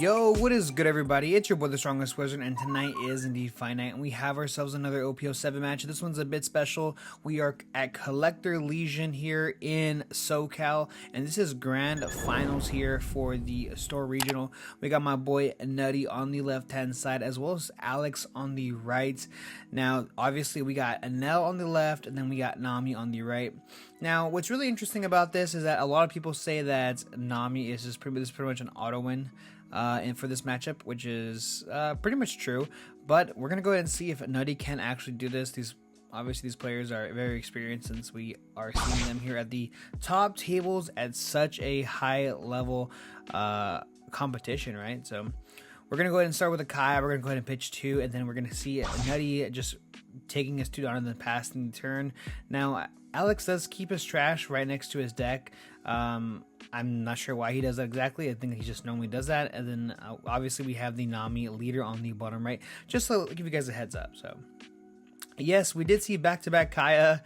Yo, what is good, everybody? It's your boy, the Strongest Wizard, and tonight is indeed Fight Night, and we have ourselves another OP07 match. This one's a bit special. We are at Collector Legion here in SoCal, and this is grand finals here for the store regional. We got my boy Nutty on the left-hand side, as well as Alex on the right. Now, obviously, we got Enel on the left, and then we got Nami on the right. Now, what's really interesting about this is that a lot of people say that Nami is just pretty much an auto win. And for this matchup, which is pretty much true, but we're gonna go ahead and see if Nutty can actually do this. Obviously these players are very experienced, since we are seeing them here at the top tables at such a high level competition, right? So we're gonna go ahead and start with a Kai. We're gonna go ahead and pitch 2, and then we're gonna see Nutty just taking his 2 down and then passing the turn. Now Alex does keep his trash right next to his deck. I'm not sure why he does that exactly. I think he just normally does that. And then obviously we have the Nami leader on the bottom right, just to give you guys a heads up. So yes, we did see back-to-back Kaya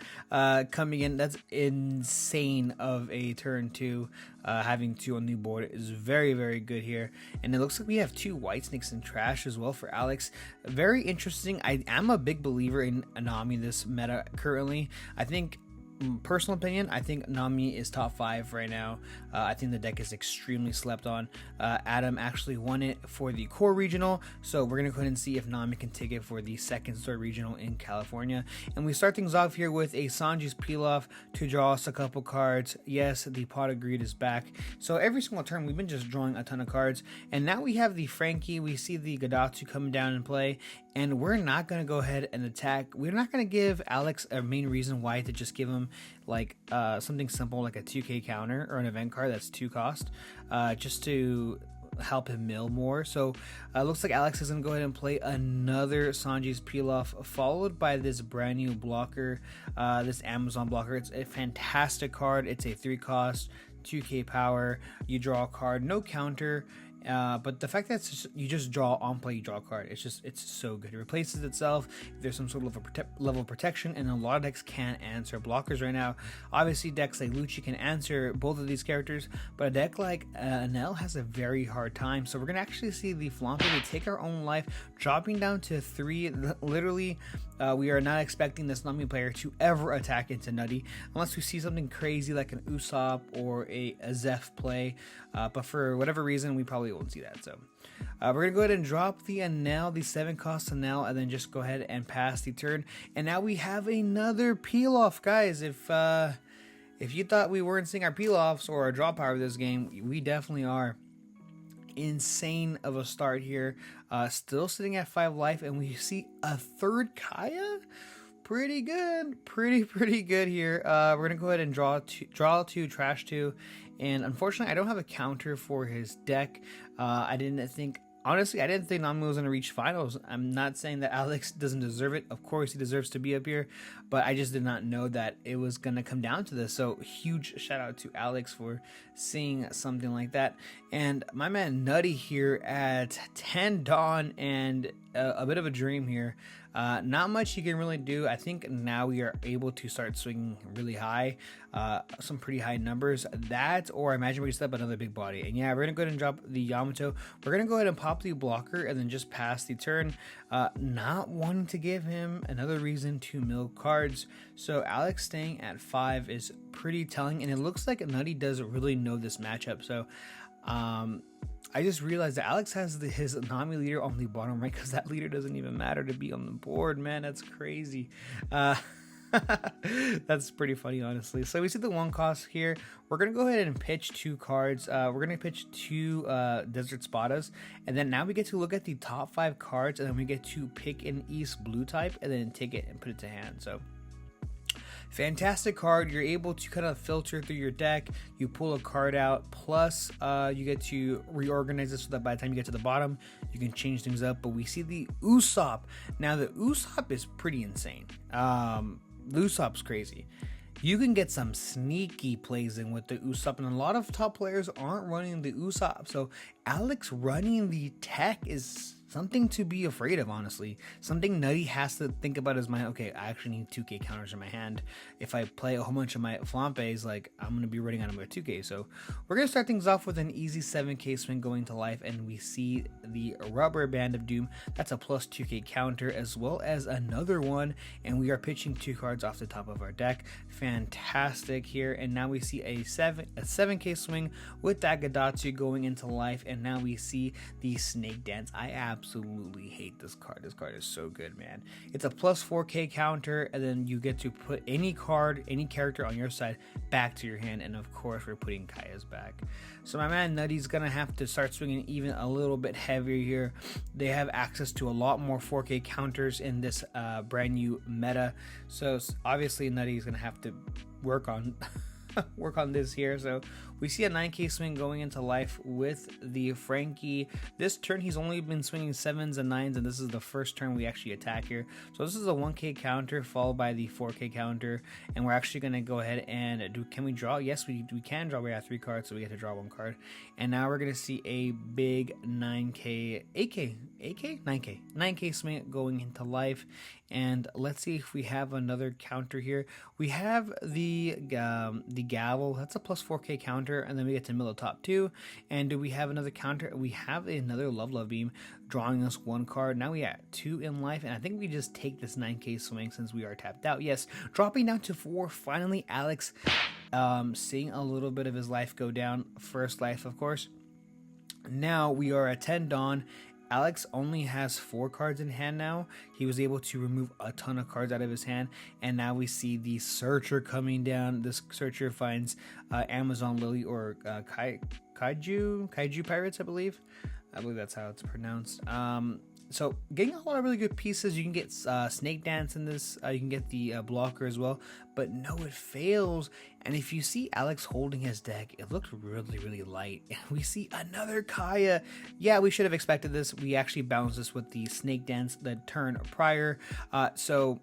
coming in. That's insane of a turn 2. Having 2 on the board is very, very good here. And it looks like we have 2 white snakes in trash as well for Alex. Very interesting. I am a big believer in Nami this meta currently. I think, personal opinion, I think Nami is top 5 right now. I think the deck is extremely slept on. Adam actually won it for the core regional, so we're gonna go ahead and see if Nami can take it for the second store regional in California. And we start things off here with a Sanji's peel off to draw us a couple cards. Yes, the Pot of Greed is back. So every single turn we've been just drawing a ton of cards, and now we have the Frankie, we see the Gadatsu coming down and play, and we're not gonna go ahead and attack. We're not gonna give Alex a main reason why to just give him like something simple like a 2k counter or an event card that's 2 cost, just to help him mill more. So looks like Alex is gonna go ahead and play another Sanji's peel off, followed by this brand new blocker, this Amazon blocker. It's a fantastic card. It's a 3 cost, 2k power. You draw a card, no counter. But the fact that you just draw on play, you draw a card, it's so good. It replaces itself. There's some sort of a level of protection, and a lot of decks can't answer blockers right now. Obviously decks like Lucci can answer both of these characters, but a deck like Enel has a very hard time. So we're gonna actually see the Flampe take our own life, dropping down to 3. Literally, we are not expecting this Nami player to ever attack into Nutty unless we see something crazy like an Usopp or a Zeph play, but for whatever reason we probably won't see that. So we're gonna go ahead and drop the Enel, the 7 cost Enel, and then just go ahead and pass the turn. And now we have another peel off, guys. If you thought we weren't seeing our peel offs or our draw power of this game, we definitely are. Insane of a start here, still sitting at 5 life, and we see a 3rd Kaya. Pretty good, pretty good here. We're gonna go ahead and draw 2, trash 2, and unfortunately I don't have a counter for his deck. Honestly, I didn't think Nami was going to reach finals. I'm not saying that Alex doesn't deserve it. Of course, he deserves to be up here. But I just did not know that it was going to come down to this. So, huge shout out to Alex for seeing something like that. And my man Nutty here at 10 Dawn and a bit of a dream here. Not much he can really do. I think now we are able to start swinging really high. Some pretty high numbers. That, or I imagine we set up another big body. And yeah, we're going to go ahead and drop the Yamato. We're going to go ahead and pop the blocker and then just pass the turn. Not wanting to give him another reason to mill cards. So Alex staying at 5 is pretty telling. And it looks like Nutty doesn't really know this matchup. So I just realized that Alex has his Nami leader on the bottom right, because that leader doesn't even matter to be on the board. Man, that's crazy. That's pretty funny, honestly. So we see the 1 cost here. We're gonna go ahead and pitch 2 cards. We're gonna pitch 2 Desert Spadas, and then now we get to look at the top 5 cards, and then we get to pick an East blue type and then take it and put it to hand. So fantastic card. You're able to kind of filter through your deck. You pull a card out, plus you get to reorganize it so that by the time you get to the bottom, you can change things up. But we see the Usopp. Now the Usopp is pretty insane. Usopp's crazy. You can get some sneaky plays in with the Usopp, and a lot of top players aren't running the Usopp. So Alex running the tech is something to be afraid of, honestly. Something Nutty has to think about his mind. Okay, I actually need 2K counters in my hand. If I play a whole bunch of my Flampe's, like, I'm going to be running out of my 2K. So we're going to start things off with an easy 7K swing going to life, and we see the Rubber Band of Doom. That's a plus 2K counter, as well as another one, and we are pitching 2 cards off the top of our deck. Fantastic here, and now we see a 7K swing with that Gadatsu going into life, and now we see the Snake Dance. I absolutely hate this card. This card is so good, man. It's a plus 4K counter, and then you get to put any card, any character on your side back to your hand, and of course we're putting Kaia's back. So my man Nutty's gonna have to start swinging even a little bit heavier here. They have access to a lot more 4K counters in this brand new meta, so obviously Nutty's gonna have to work on this here. So we see a 9K swing going into life with the Frankie. This turn he's only been swinging 7s and 9s, and this is the first turn we actually attack here. So this is a 1K counter followed by the 4K counter, and we're actually going to go ahead and can we draw? Yes, we can draw. We have 3 cards, so we get to draw 1 card. And now we're going to see a big 9K 9K swing going into life. And let's see if we have another counter here. We have the gavel. That's a plus 4K counter, and then we get to mill the top 2. And do we have another counter? We have another Love Beam drawing us 1 card. Now we have 2 in life, and I think we just take this 9K swing since we are tapped out. Yes, dropping down to 4. Finally, Alex seeing a little bit of his life go down. First life, of course. Now we are at 10 Dawn. Alex only has 4 cards in hand now. He was able to remove a ton of cards out of his hand, and now we see the Searcher coming down. This Searcher finds Amazon Lily or Kaiju Pirates, I believe. I believe that's how it's pronounced. So getting a lot of really good pieces. You can get Snake Dance in this. You can get the blocker as well. But no, it fails. And if you see Alex holding his deck, it looks really, really light. And we see another Kaia. Yeah, we should have expected this. We actually bounced this with the Snake Dance the turn prior. So,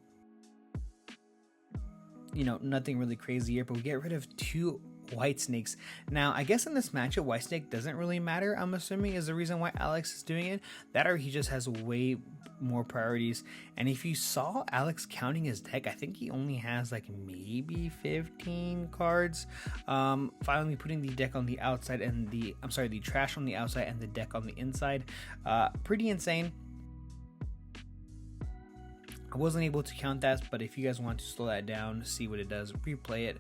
you know, nothing really crazy here. But we get rid of 2 White Snakes. Now, I guess in this matchup, White Snake doesn't really matter, I'm assuming, is the reason why Alex is doing it. That or he just has way more priorities. And if you saw Alex counting his deck, I think he only has like maybe 15 cards. Finally putting the deck on the outside and the trash on the outside and the deck on the inside. Pretty insane. I wasn't able to count that, but if you guys want to slow that down, see what it does, replay it,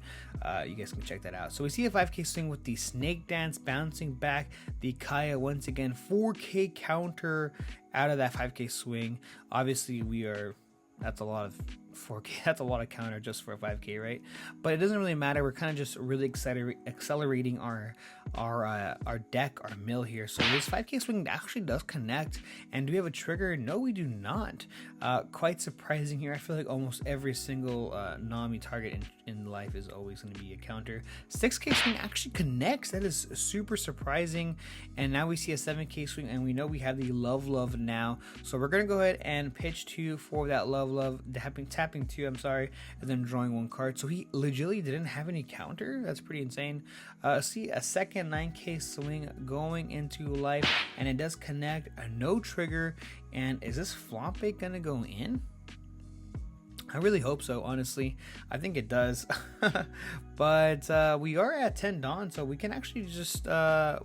you guys can check that out. So we see a 5K swing with the Snake Dance bouncing back the Kaia once again. 4K counter out of that 5K swing. Obviously that's a lot of 4K. That's a lot of counter just for a 5K, right? But it doesn't really matter. We're kind of just really accelerating our deck, our mill here. So this 5K swing actually does connect. And do we have a trigger? No, we do not. Quite surprising here. I feel like almost every single Nami target in life is always going to be a counter. 6K swing actually connects. That is super surprising. And now we see a 7K swing, and we know we have the Love now. So we're going to go ahead and pitch 2 for that Love, tapping 2, I'm sorry, and then drawing 1 card. So he legitimately didn't have any counter. That's pretty insane. See a second 9K swing going into life, and it does connect. No trigger. And is this Flampe gonna go in? I really hope so, honestly. I think it does. But we are at 10 Dawn, so we can actually just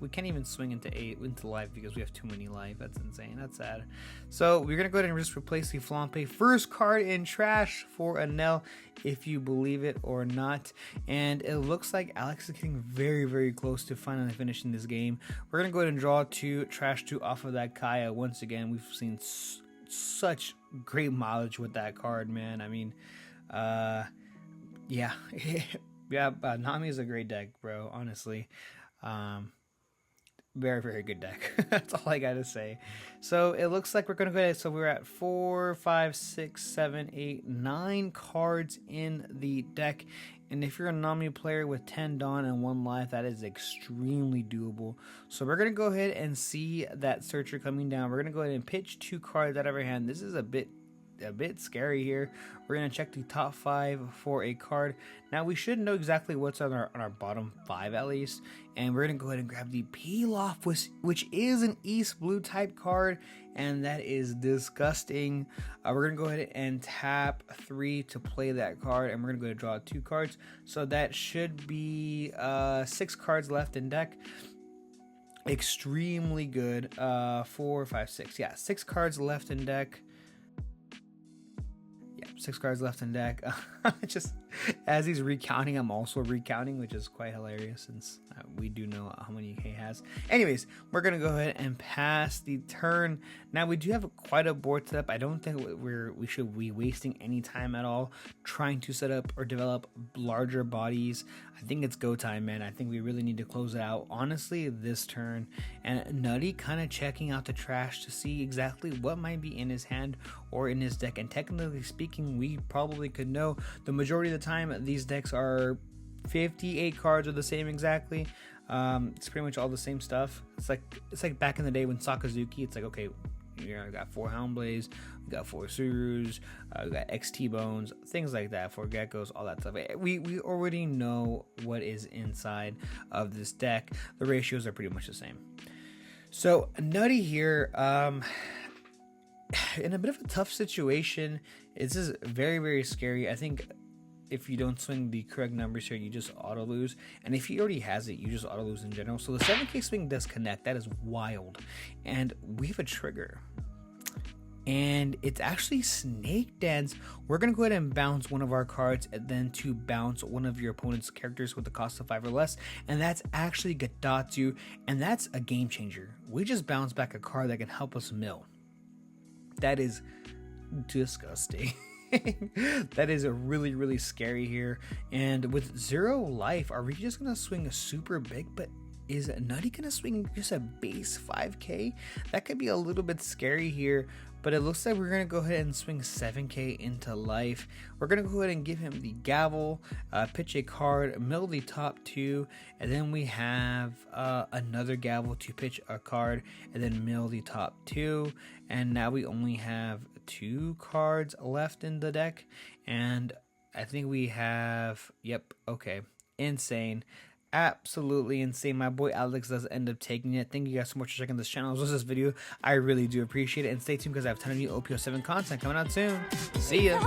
we can't even swing into life because we have too many life. That's insane. That's sad. So we're gonna go ahead and just replace the Flampe. First card in trash for Enel, if you believe it or not. And it looks like Alex is getting very, very close to finally finishing this game. We're gonna go ahead and draw 2, trash 2 off of that Kaia. Once again, we've seen such great mileage with that card, man. I mean, yeah. Nami is a great deck, bro, honestly. Very, very good deck. That's all I gotta say. So it looks like we're gonna go ahead. So we're at 4, 5, 6, 7, 8, 9 cards in the deck. And if you're a Nami player with 10 Dawn and 1 life, that is extremely doable. So we're going to go ahead and see that Searcher coming down. We're going to go ahead and pitch 2 cards out of our hand. This is a bit a bit scary here. We're gonna check the top 5 for a card. Now we should know exactly what's on our bottom 5 at least, and we're gonna go ahead and grab the Peel-Off, which is an East Blue type card, and that is disgusting. We're gonna go ahead and tap 3 to play that card, and we're gonna go ahead and draw 2 cards. So that should be 6 cards left in deck. Extremely good. 4, 5, 6. Yeah, 6 cards left in deck. Yeah, 6 cards left in deck. Just as he's recounting, I'm also recounting, which is quite hilarious since we do know how many he has. Anyways, we're gonna go ahead and pass the turn. Now we do have quite a board set up. I don't think we should be wasting any time at all trying to set up or develop larger bodies. I think it's go time, man. I think we really need to close it out honestly this turn. And Nutty kind of checking out the trash to see exactly what might be in his hand or in his deck. And technically speaking, we probably could know. The majority of the time these decks are 58 cards are the same exactly. It's pretty much all the same stuff. It's like back in the day when Sakazuki, it's like, okay, I got 4 Houndblaze, we got 4 Surus, we got XT Bones, things like that, 4 Geckos, all that stuff. We already know what is inside of this deck. The ratios are pretty much the same. So Nutty here, in a bit of a tough situation. This is very, very scary. I think if you don't swing the correct numbers here, you just auto lose. And if he already has it, you just auto lose in general. So the 7K swing does connect. That is wild. And we have a trigger. And it's actually Snake Dance. We're going to go ahead and bounce one of our cards and then to bounce one of your opponent's characters with the cost of 5 or less. And that's actually Gadatsu. And that's a game changer. We just bounce back a card that can help us mill. That is disgusting. That is a really, really scary here. And with 0 life, are we just gonna swing a super big? But is Nutty gonna swing just a base 5K? That could be a little bit scary here. But it looks like we're gonna go ahead and swing 7K into life. We're gonna go ahead and give him the gavel, pitch a card, mill the top 2, and then we have another gavel to pitch a card, and then mill the top 2. And now we only have 2 cards left in the deck, and I think we have, yep, okay, insane. Absolutely insane. My boy Alex does end up taking it. Thank you guys so much for checking this channel. This video, I really do appreciate it, and stay tuned because I have a ton of new OP07 content coming out soon. See ya.